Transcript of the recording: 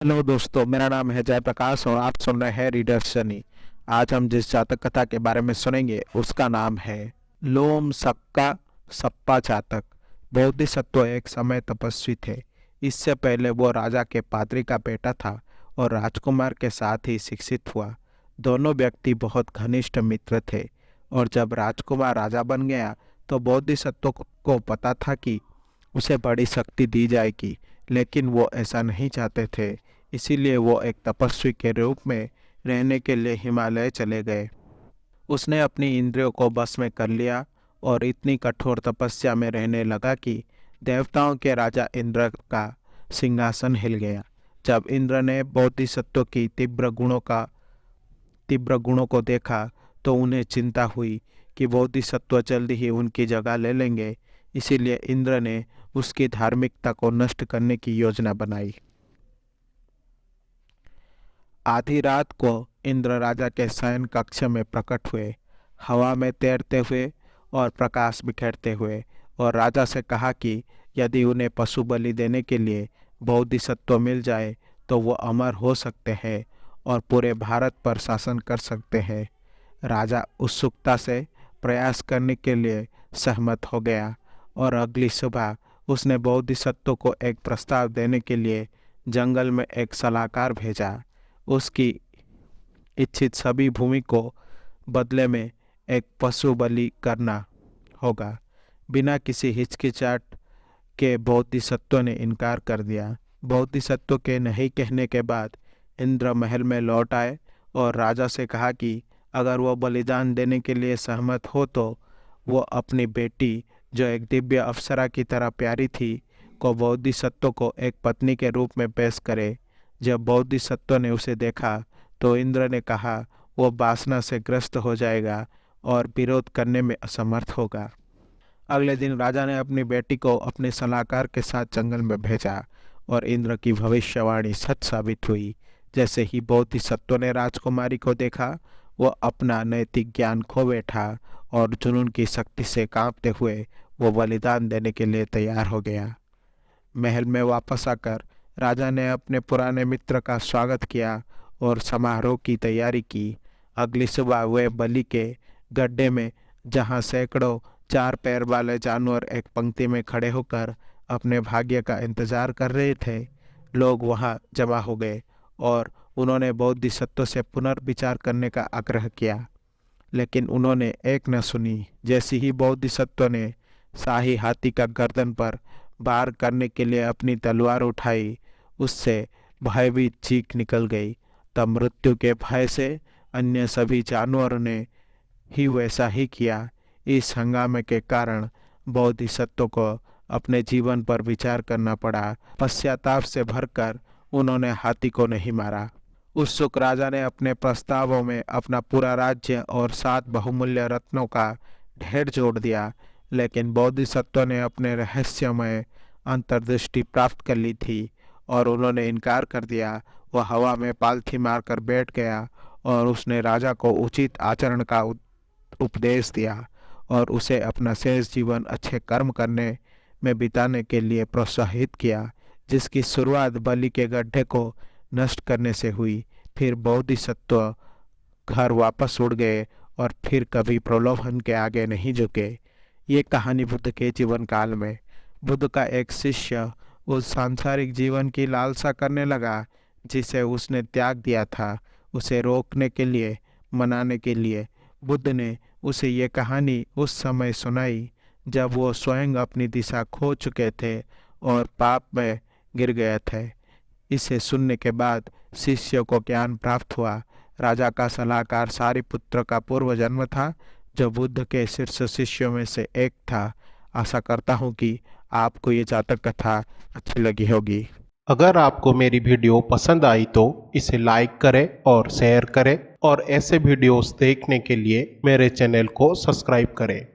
Hello दोस्तों, मेरा नाम है जयप्रकाश और आप सुन रहे हैं रीडर्स जर्नी। आज हम जिस जातक कथा के बारे में सुनेंगे उसका नाम है लोम सक्का सप्पा जातक। बोधिसत्व एक समय तपस्वी थे। इससे पहले वो राजा के पादरी का बेटा था और राजकुमार के साथ ही शिक्षित हुआ। दोनों व्यक्ति बहुत घनिष्ठ मित्र थे और जब राजकुमार राजा बन गया तो बोधिसत्व को पता था कि उसे बड़ी शक्ति दी जाएगी, लेकिन वो ऐसा नहीं चाहते थे। इसीलिए वो एक तपस्वी के रूप में रहने के लिए हिमालय चले गए। उसने अपनी इंद्रियों को बस में कर लिया और इतनी कठोर तपस्या में रहने लगा कि देवताओं के राजा इंद्र का सिंहासन हिल गया। जब इंद्र ने बोधिसत्व की तीव्र गुणों को देखा तो उन्हें चिंता हुई कि बोधिसत्व जल्दी ही उनकी जगह ले लेंगे। इसीलिए इंद्र ने उसकी धार्मिकता को नष्ट करने की योजना बनाई। आधी रात को इंद्र राजा के शयन कक्ष में प्रकट हुए, हवा में तैरते हुए और प्रकाश बिखेरते हुए, और राजा से कहा कि यदि उन्हें पशु बलि देने के लिए बोधिसत्व मिल जाए तो वो अमर हो सकते हैं और पूरे भारत पर शासन कर सकते हैं। राजा उत्सुकता से प्रयास करने के लिए सहमत हो गया और अगली सुबह उसने बोधिसत्व को एक प्रस्ताव देने के लिए जंगल में एक सलाहकार भेजा। उसकी इच्छित सभी भूमि को बदले में एक पशु बलि करना होगा। बिना किसी हिचकिचाहट के बोधिसत्व ने इनकार कर दिया। बोधिसत्व के नहीं कहने के बाद इंद्र महल में लौट आए और राजा से कहा कि अगर वो बलिदान देने के लिए सहमत हो तो वो अपनी बेटी, जो एक दिव्य अप्सरा की तरह प्यारी थी, को बोधिसत्व को एक पत्नी के रूप में पेश करे। जब बोधिसत्व ने उसे देखा तो इंद्र ने कहा वो वासना से ग्रस्त हो जाएगा और विरोध करने में असमर्थ होगा। अगले दिन राजा ने अपनी बेटी को अपने सलाहकार के साथ जंगल में भेजा और इंद्र की भविष्यवाणी सच साबित हुई। जैसे ही बोधिसत्व ने राजकुमारी को देखा, वो अपना नैतिक ज्ञान खो बैठा और जुनून की शक्ति से कांपते हुए वो बलिदान देने के लिए तैयार हो गया। महल में वापस आकर राजा ने अपने पुराने मित्र का स्वागत किया और समारोह की तैयारी की। अगली सुबह वे बलि के गड्ढे में, जहां सैकड़ों चार पैर वाले जानवर एक पंक्ति में खड़े होकर अपने भाग्य का इंतजार कर रहे थे, लोग वहां जमा हो गए और उन्होंने बोधिसत्व से पुनर्विचार करने का आग्रह किया। लेकिन उन्होंने एक न सुनी। जैसे ही बोधिसत्व ने शाही हाथी का गर्दन पर वार करने के लिए अपनी तलवार उठाई, उससे भयभीत चीख निकल गई। तब मृत्यु के भय से अन्य सभी जानवरों ने ही वैसा ही किया। इस हंगामे के कारण बोधिसत्व को अपने जीवन पर विचार करना पड़ा। पश्चाताप से भरकर उन्होंने हाथी को नहीं मारा। उत्सुक राजा ने अपने प्रस्तावों में अपना पूरा राज्य और 7 बहुमूल्य रत्नों का ढेर जोड़ दिया, लेकिन बोधिसत्व ने अपने रहस्यमय अंतर्दृष्टि प्राप्त कर ली थी और उन्होंने इनकार कर दिया। वह हवा में पालथी मारकर बैठ गया और उसने राजा को उचित आचरण का उपदेश दिया और उसे अपना शेष जीवन अच्छे कर्म करने में बिताने के लिए प्रोत्साहित किया, जिसकी शुरुआत बलि के गड्ढे को नष्ट करने से हुई। फिर बोधिसत्व घर वापस उड़ गए और फिर कभी प्रलोभन के आगे नहीं झुके। ये कहानी बुद्ध के जीवन काल में। बुद्ध का एक शिष्य उस सांसारिक जीवन की लालसा करने लगा जिसे उसने त्याग दिया था। उसे रोकने के लिए, मनाने के लिए बुद्ध ने उसे ये कहानी उस समय सुनाई जब वो स्वयं अपनी दिशा खो चुके थे और पाप में गिर गए थे। इसे सुनने के बाद शिष्य को ज्ञान प्राप्त हुआ। राजा का सलाहकार सारिपुत्र का पूर्व जन्म था, जो बुद्ध के शीर्ष शिष्यों में से एक था। आशा करता हूँ कि आपको ये जातक कथा अच्छी लगी होगी। अगर आपको मेरी वीडियो पसंद आई तो इसे लाइक करें और शेयर करें और ऐसे वीडियोस देखने के लिए मेरे चैनल को सब्सक्राइब करें।